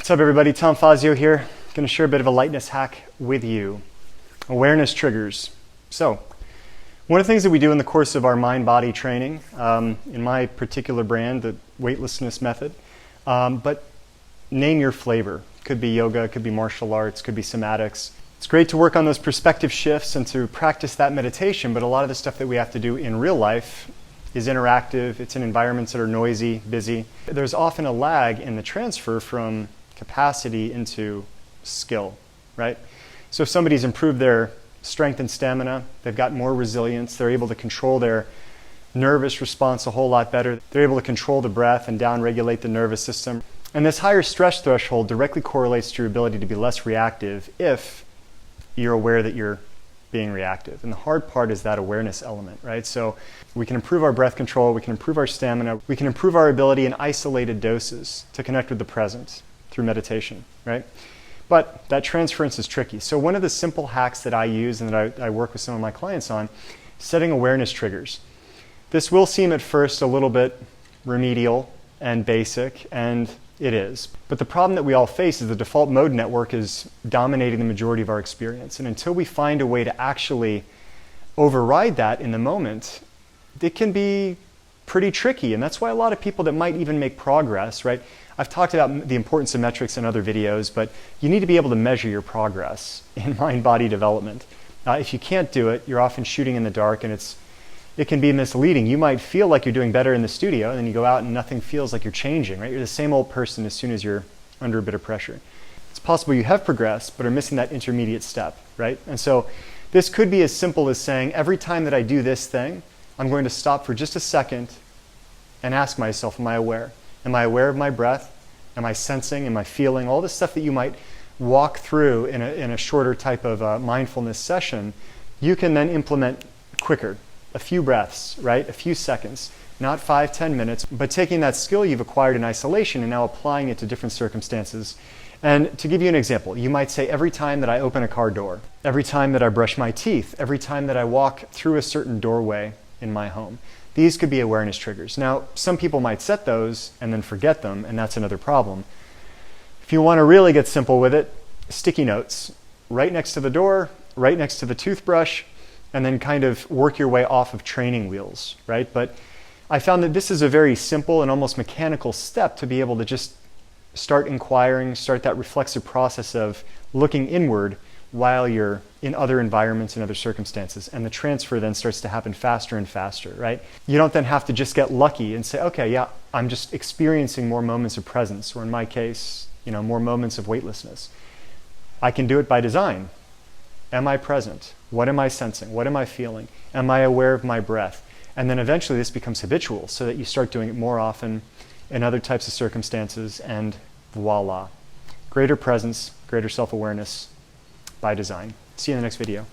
What's up everybody, Tom Fazio here. Going to share a bit of a lightness hack with you. Awareness triggers. So, one of the things that we do in the course of our mind-body training, in my particular brand, the Weightlessness method, but name your flavor. Could be yoga, could be martial arts, could be somatics. It's great to work on those perspective shifts and to practice that meditation, but a lot of the stuff that we have to do in real life is interactive. It's in environments that are noisy, busy. There's often a lag in the transfer from capacity into skill, right? So if somebody's improved their strength and stamina, they've got more resilience, they're able to control their nervous response a whole lot better, they're able to control the breath and down-regulate the nervous system. And this higher stress threshold directly correlates to your ability to be less reactive if you're aware that you're being reactive. And the hard part is that awareness element, right? So we can improve our breath control, we can improve our stamina, we can improve our ability in isolated doses to connect with the present through meditation, right? But that transference is tricky. So one of the simple hacks that I use and that I work with some of my clients on, setting awareness triggers. This will seem at first a little bit remedial and basic, and it is. But the problem that we all face is the default mode network is dominating the majority of our experience. And until we find a way to actually override that in the moment, it can be pretty tricky. And that's why a lot of people that might even make progress, right? I've talked about the importance of metrics in other videos, but you need to be able to measure your progress in mind-body development. If you can't do it, you're often shooting in the dark, and it can be misleading. You might feel like you're doing better in the studio, and then you go out and nothing feels like you're changing, right? You're the same old person as soon as you're under a bit of pressure. It's possible you have progressed, but are missing that intermediate step, right? And so this could be as simple as saying, every time that I do this thing, I'm going to stop for just a second and ask myself, am I aware? Am I aware of my breath? Am I sensing? Am I feeling? All the stuff that you might walk through in a shorter type of mindfulness session, you can then implement quicker. A few breaths, right? A few seconds, not 5-10 minutes, but taking that skill you've acquired in isolation and now applying it to different circumstances. And to give you an example, you might say, every time that I open a car door, every time that I brush my teeth, every time that I walk through a certain doorway in my home. These could be awareness triggers. Now, some people might set those and then forget them, and that's another problem. If you want to really get simple with it, sticky notes right next to the door, right next to the toothbrush, and then kind of work your way off of training wheels, right? But I found that this is a very simple and almost mechanical step to be able to just start inquiring, start that reflexive process of looking inward while you're in other environments and other circumstances. And the transfer then starts to happen faster and faster, right? You don't then have to just get lucky and say, okay, yeah, I'm just experiencing more moments of presence, or in my case, more moments of weightlessness. I can do it by design. Am I present? What am I sensing? What am I feeling? Am I aware of my breath? And then eventually this becomes habitual so that you start doing it more often in other types of circumstances, and voila. Greater presence, greater self-awareness by design. See you in the next video.